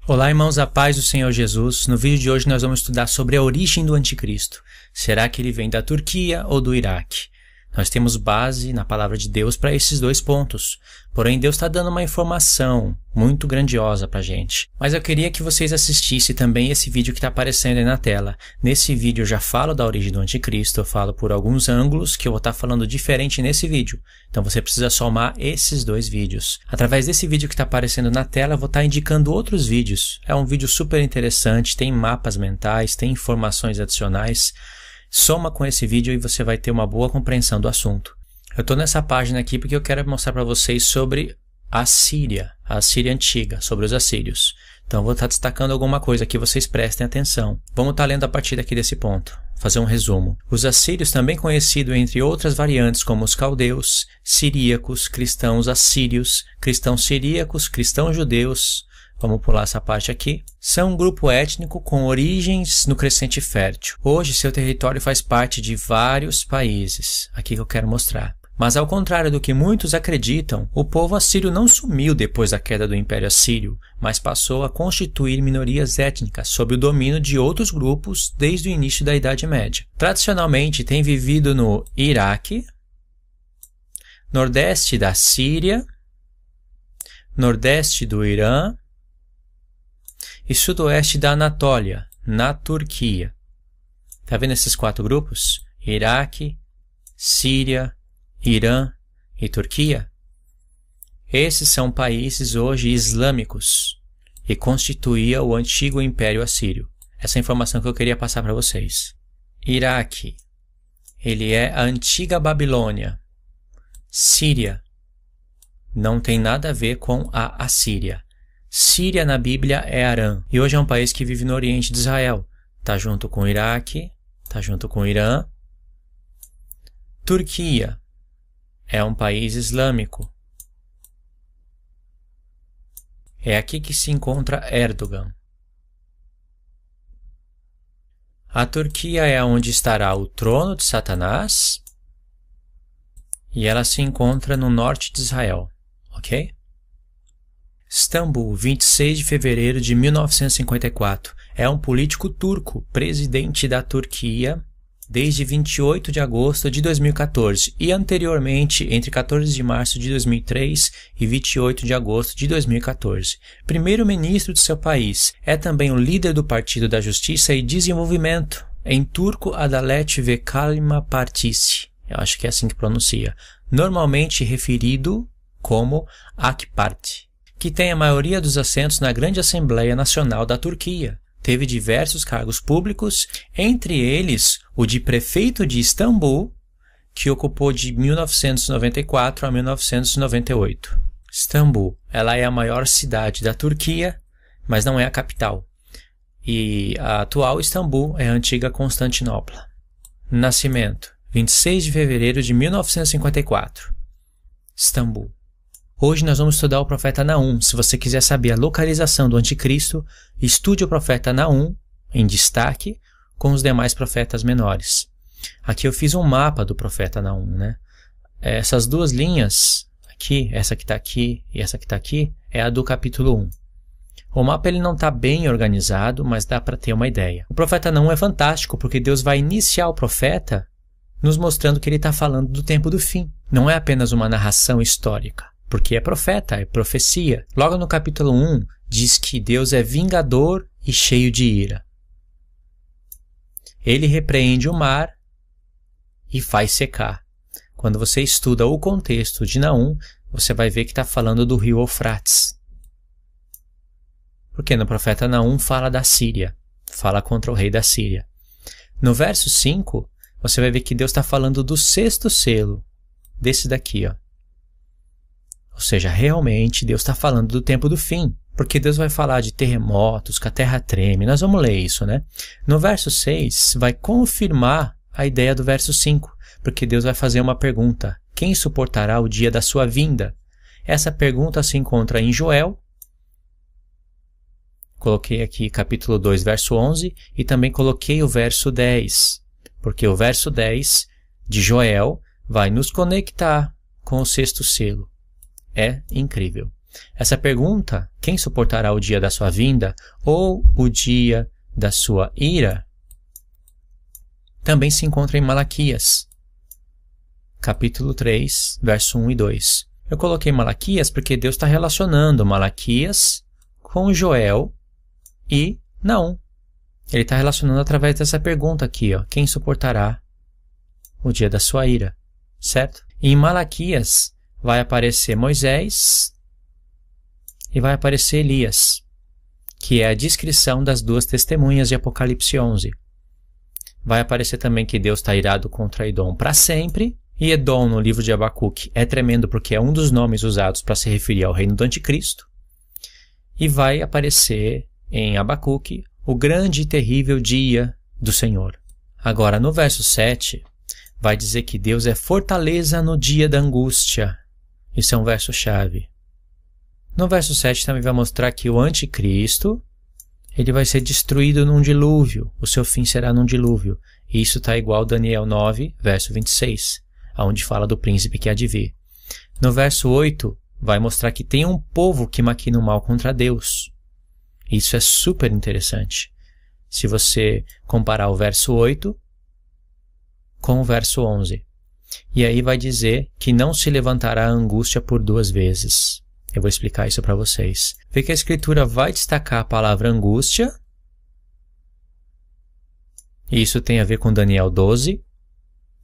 Olá, irmãos, a paz do Senhor Jesus. No vídeo de hoje nós vamos estudar sobre a origem do anticristo. Será que ele vem da Turquia ou do Iraque? Nós temos base na palavra de Deus para esses dois pontos. Porém, Deus está dando uma informação muito grandiosa para a gente. Mas eu queria que vocês assistissem também esse vídeo que está aparecendo aí na tela. Nesse vídeo eu já falo da origem do anticristo, eu falo por alguns ângulos que eu vou estar falando diferente nesse vídeo. Então você precisa somar esses dois vídeos. Através desse vídeo que está aparecendo na tela, eu vou estar indicando outros vídeos. É um vídeo super interessante, tem mapas mentais, tem informações adicionais. Soma com esse vídeo e você vai ter uma boa compreensão do assunto. Eu estou nessa página aqui porque eu quero mostrar para vocês sobre a Síria antiga, sobre os assírios. Então eu vou estar destacando alguma coisa aqui, vocês prestem atenção. Vamos estar lendo a partir daqui desse ponto, fazer um resumo. Os assírios, também conhecidos entre outras variantes como os caldeus, siríacos, cristãos assírios, cristãos siríacos, cristãos judeus, vamos pular essa parte aqui, são um grupo étnico com origens no Crescente Fértil. Hoje seu território faz parte de vários países, aqui que eu quero mostrar. Mas ao contrário do que muitos acreditam, o povo assírio não sumiu depois da queda do Império Assírio, mas passou a constituir minorias étnicas sob o domínio de outros grupos desde o início da Idade Média. Tradicionalmente tem vivido no Iraque, nordeste da Síria, nordeste do Irã e sudoeste da Anatólia, na Turquia. Tá vendo esses quatro grupos? Iraque, Síria, Irã e Turquia? Esses são países hoje islâmicos e constituía o antigo Império Assírio. Essa é a informação que eu queria passar para vocês. Iraque, ele é a antiga Babilônia. Síria, não tem nada a ver com a Assíria. Síria na Bíblia é Arã, e hoje é um país que vive no Oriente de Israel. Está junto com o Iraque, está junto com o Irã. Turquia é um país islâmico. É aqui que se encontra Erdogan. A Turquia é onde estará o trono de Satanás e ela se encontra no norte de Israel, ok? Istambul, 26 de fevereiro de 1954, é um político turco, presidente da Turquia, desde 28 de agosto de 2014 e anteriormente entre 14 de março de 2003 e 28 de agosto de 2014. Primeiro-ministro de seu país, é também o líder do Partido da Justiça e Desenvolvimento, em turco Adalet ve Kalma Partisi, eu acho que é assim que pronuncia, normalmente referido como AK Parti, que tem a maioria dos assentos na Grande Assembleia Nacional da Turquia. Teve diversos cargos públicos, entre eles o de prefeito de Istambul, que ocupou de 1994 a 1998. Istambul, ela é a maior cidade da Turquia, mas não é a capital. E a atual Istambul é a antiga Constantinopla. Nascimento, 26 de fevereiro de 1954. Istambul. Hoje nós vamos estudar o profeta Naum. Se você quiser saber a localização do anticristo, estude o profeta Naum, em destaque, com os demais profetas menores. Aqui eu fiz um mapa do profeta Naum, né? Essas duas linhas, aqui, essa que está aqui e essa que está aqui, é a do capítulo 1. O mapa ele não está bem organizado, mas dá para ter uma ideia. O profeta Naum é fantástico porque Deus vai iniciar o profeta nos mostrando que ele está falando do tempo do fim. Não é apenas uma narração histórica. Porque é profeta, é profecia. Logo no capítulo 1, diz que Deus é vingador e cheio de ira. Ele repreende o mar e faz secar. Quando você estuda o contexto de Naum, você vai ver que está falando do rio Eufrates. Porque no profeta Naum fala da Síria, fala contra o rei da Síria. No verso 5, você vai ver que Deus está falando do sexto selo, desse daqui, ó. Ou seja, realmente Deus está falando do tempo do fim, porque Deus vai falar de terremotos, que a terra treme, nós vamos ler isso, né? No verso 6, vai confirmar a ideia do verso 5, porque Deus vai fazer uma pergunta: quem suportará o dia da sua vinda? Essa pergunta se encontra em Joel, coloquei aqui capítulo 2, verso 11, e também coloquei o verso 10, porque o verso 10 de Joel vai nos conectar com o sexto selo. É incrível. Essa pergunta, quem suportará o dia da sua vinda ou o dia da sua ira, também se encontra em Malaquias, capítulo 3, verso 1 e 2. Eu coloquei Malaquias porque Deus está relacionando Malaquias com Joel e Naum. Ele está relacionando através dessa pergunta aqui, ó, quem suportará o dia da sua ira, certo? E em Malaquias vai aparecer Moisés e vai aparecer Elias, que é a descrição das duas testemunhas de Apocalipse 11. Vai aparecer também que Deus está irado contra Edom para sempre, e Edom no livro de Abacuque é tremendo porque é um dos nomes usados para se referir ao reino do anticristo. E vai aparecer em Abacuque o grande e terrível dia do Senhor. Agora, no verso 7, vai dizer que Deus é fortaleza no dia da angústia. Isso é um verso-chave. No verso 7 também vai mostrar que o anticristo, ele vai ser destruído num dilúvio. O seu fim será num dilúvio. E isso está igual a Daniel 9, verso 26, onde fala do príncipe que há de vir. No verso 8, vai mostrar que tem um povo que maquina o mal contra Deus. Isso é super interessante. Se você comparar o verso 8 com o verso 11. E aí vai dizer que não se levantará a angústia por 2 vezes. Eu vou explicar isso para vocês. Vê que a Escritura vai destacar a palavra angústia. E isso tem a ver com Daniel 12,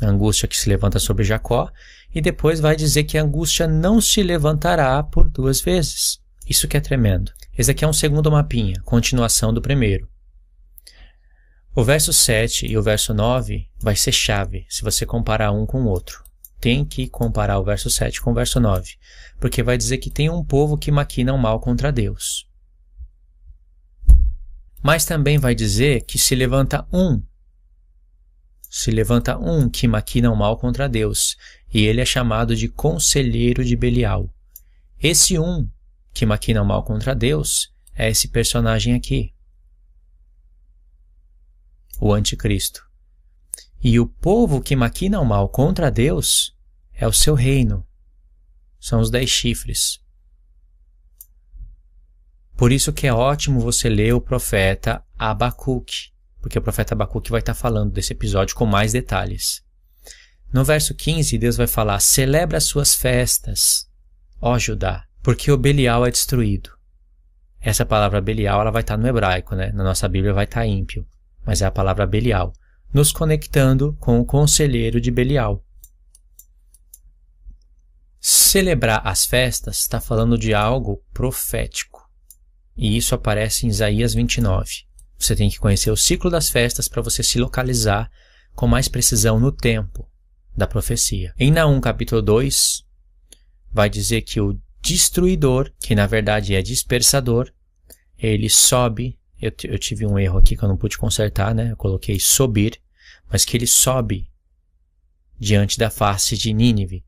a angústia que se levanta sobre Jacó. E depois vai dizer que a angústia não se levantará por 2 vezes. Isso que é tremendo. Esse aqui é um segundo mapinha, continuação do primeiro. O verso 7 e o verso 9 vai ser chave se você comparar um com o outro. Tem que comparar o verso 7 com o verso 9, porque vai dizer que tem um povo que maquina o mal contra Deus. Mas também vai dizer que se levanta um que maquina o mal contra Deus, e ele é chamado de conselheiro de Belial. Esse um que maquina o mal contra Deus é esse personagem aqui, o anticristo. E o povo que maquina o mal contra Deus é o seu reino. São os 10 chifres. Por isso que é ótimo você ler o profeta Abacuque, porque o profeta Abacuque vai estar falando desse episódio com mais detalhes. No verso 15, Deus vai falar: celebra as suas festas, ó Judá, porque o Belial é destruído. Essa palavra Belial ela vai estar no hebraico, né? Na nossa Bíblia vai estar ímpio, mas é a palavra Belial, nos conectando com o conselheiro de Belial. Celebrar as festas está falando de algo profético. E isso aparece em Isaías 29. Você tem que conhecer o ciclo das festas para você se localizar com mais precisão no tempo da profecia. Em Naum capítulo 2, vai dizer que o destruidor, que na verdade é dispersador, ele sobe. Eu tive um erro aqui que eu não pude consertar, né? Eu coloquei subir, mas que ele sobe diante da face de Nínive.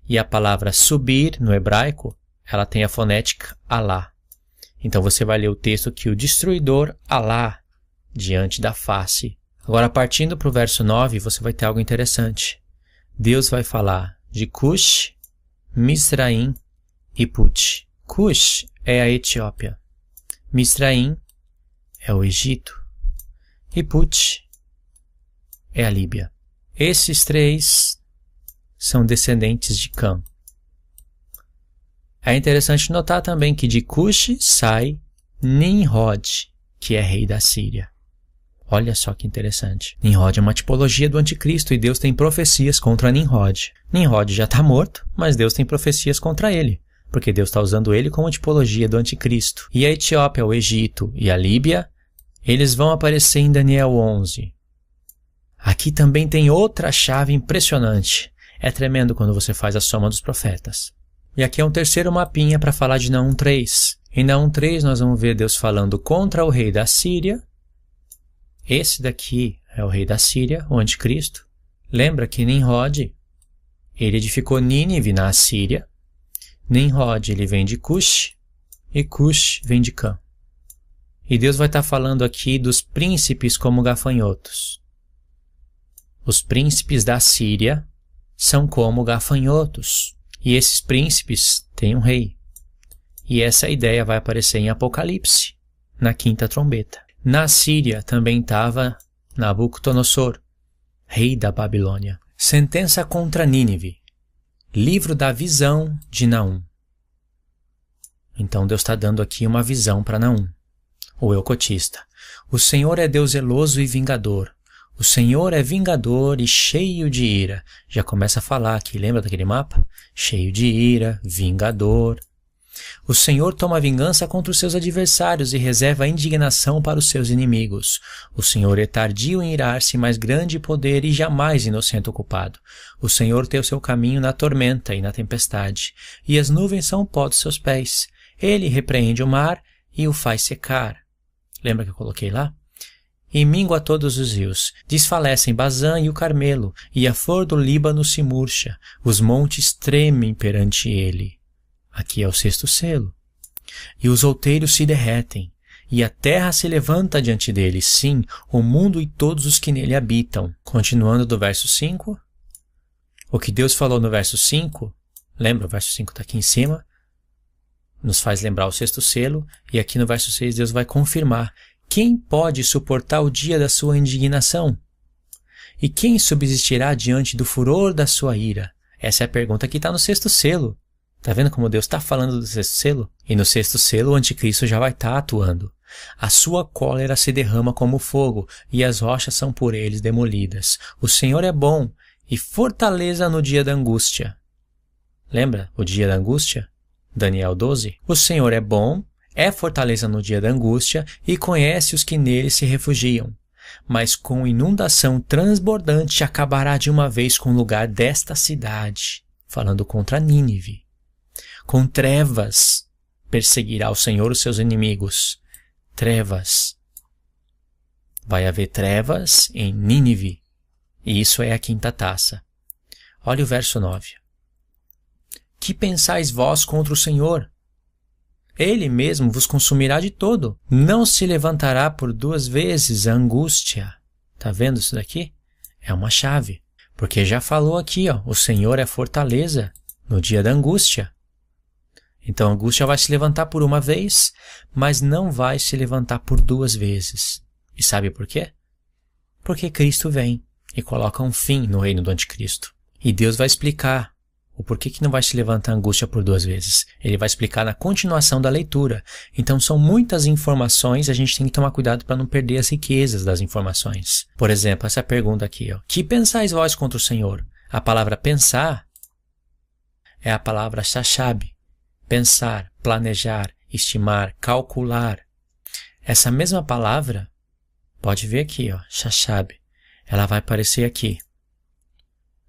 E a palavra subir, no hebraico, ela tem a fonética Alá. Então você vai ler o texto que o destruidor Alá diante da face. Agora, partindo para o verso 9, você vai ter algo interessante. Deus vai falar de Cush, Misraim e Put. Cush é a Etiópia. Misraim é o Egito. E Put é a Líbia. Esses 3 são descendentes de Cã. É interessante notar também que de Cush sai Nimrod, que é rei da Síria. Olha só que interessante. Nimrod é uma tipologia do anticristo e Deus tem profecias contra Nimrod. Nimrod já está morto, mas Deus tem profecias contra ele, porque Deus está usando ele como tipologia do anticristo. E a Etiópia, o Egito e a Líbia, eles vão aparecer em Daniel 11. Aqui também tem outra chave impressionante. É tremendo quando você faz a soma dos profetas. E aqui é um terceiro mapinha para falar de Naum 3. Em Naum 3 nós vamos ver Deus falando contra o rei da Síria. Esse daqui é o rei da Síria, o anticristo. Lembra que Nimrod, ele edificou Nínive na Síria. Nimrod, ele vem de Cush, e Cush vem de Cã. E Deus vai estar falando aqui dos príncipes como gafanhotos. Os príncipes da Síria são como gafanhotos. E esses príncipes têm um rei. E essa ideia vai aparecer em Apocalipse, na quinta trombeta. Na Síria também estava Nabucodonosor, rei da Babilônia. Sentença contra Nínive. Livro da visão de Naum. Então Deus está dando aqui uma visão para Naum, o eucotista. O Senhor é Deus zeloso e vingador. O Senhor é vingador e cheio de ira. Já começa a falar aqui, lembra daquele mapa? Cheio de ira, vingador. O Senhor toma vingança contra os seus adversários e reserva a indignação para os seus inimigos. O Senhor é tardio em irar-se, mas grande poder e jamais inocente o culpado. O Senhor tem o seu caminho na tormenta e na tempestade, e as nuvens são o pó dos seus pés. Ele repreende o mar e o faz secar. Lembra que eu coloquei lá? E mingua todos os rios. Desfalecem Bazã e o Carmelo, e a flor do Líbano se murcha. Os montes tremem perante ele. Aqui é o sexto selo. E os outeiros se derretem, e a terra se levanta diante dele, sim, o mundo e todos os que nele habitam. Continuando do verso 5. O que Deus falou no verso 5, lembra, o verso 5 está aqui em cima, nos faz lembrar o sexto selo, e aqui no verso 6 Deus vai confirmar: quem pode suportar o dia da sua indignação? E quem subsistirá diante do furor da sua ira? Essa é a pergunta que está no sexto selo. Está vendo como Deus está falando do sexto selo? E no sexto selo o anticristo já vai estar atuando. A sua cólera se derrama como fogo, e as rochas são por eles demolidas. O Senhor é bom e fortaleza no dia da angústia. Lembra o dia da angústia? Daniel 12. O Senhor é bom, é fortaleza no dia da angústia e conhece os que nele se refugiam. Mas com inundação transbordante acabará de uma vez com o lugar desta cidade. Falando contra Nínive. Com trevas perseguirá o Senhor os seus inimigos. Trevas. Vai haver trevas em Nínive. E isso é a quinta taça. Olha o verso 9. Que pensais vós contra o Senhor? Ele mesmo vos consumirá de todo. Não se levantará por duas vezes a angústia. Tá vendo isso daqui? É uma chave. Porque já falou aqui, ó, o Senhor é fortaleza no dia da angústia. Então a angústia vai se levantar por uma vez, mas não vai se levantar por duas vezes. E sabe por quê? Porque Cristo vem e coloca um fim no reino do anticristo. E Deus vai explicar o porquê que não vai se levantar a angústia por duas vezes. Ele vai explicar na continuação da leitura. Então são muitas informações, a gente tem que tomar cuidado para não perder as riquezas das informações. Por exemplo, essa pergunta aqui, ó. Que pensais vós contra o Senhor? A palavra pensar é a palavra shashab. Pensar, planejar, estimar, calcular. Essa mesma palavra, pode ver aqui, ó, shashab, ela vai aparecer aqui.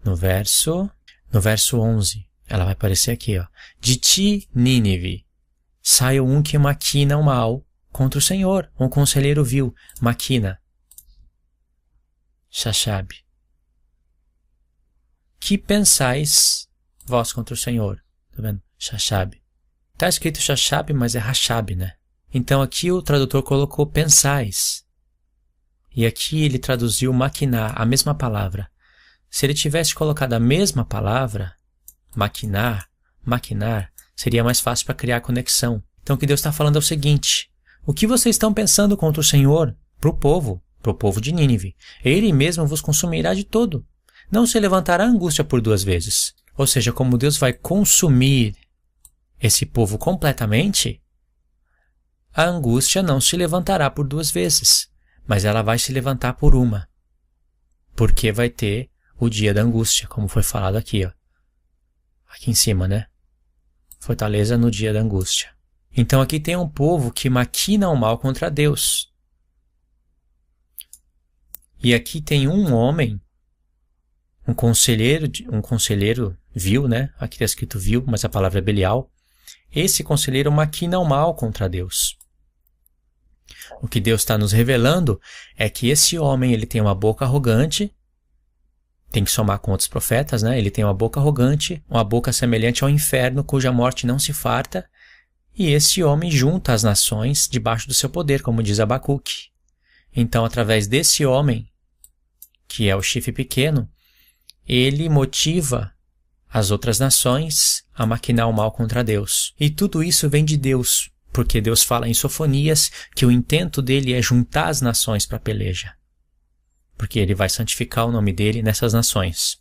No verso 11, ela vai aparecer aqui, ó. De ti, Nínive, saiu um que maquina o mal contra o Senhor. Um conselheiro vil, maquina. Shashab. Que pensais vós contra o Senhor? Tá vendo? Shashab. Está escrito Shashab, mas é Rashab, né? Então aqui o tradutor colocou pensais. E aqui ele traduziu maquinar, a mesma palavra. Se ele tivesse colocado a mesma palavra, maquinar, seria mais fácil para criar conexão. Então o que Deus está falando é o seguinte: o que vocês estão pensando contra o Senhor? Para o povo de Nínive. Ele mesmo vos consumirá de todo. Não se levantará angústia por duas vezes. Ou seja, como Deus vai consumir esse povo completamente, a angústia não se levantará por duas vezes, mas ela vai se levantar por uma. Porque vai ter o dia da angústia, como foi falado aqui, ó. Aqui em cima, né? Fortaleza no dia da angústia. Então aqui tem um povo que maquina o mal contra Deus. E aqui tem um homem, um conselheiro vil, né? Aqui está escrito vil, mas a palavra é Belial. Esse conselheiro maquina o mal contra Deus. O que Deus está nos revelando é que esse homem ele tem uma boca arrogante, tem que somar com outros profetas, né? Ele tem uma boca arrogante, uma boca semelhante ao inferno, cuja morte não se farta, e esse homem junta as nações debaixo do seu poder, como diz Abacuque. Então, através desse homem, que é o chifre pequeno, ele motiva as outras nações a maquinar o mal contra Deus. E tudo isso vem de Deus, porque Deus fala em Sofonias que o intento dele é juntar as nações para a peleja. Porque ele vai santificar o nome dele nessas nações.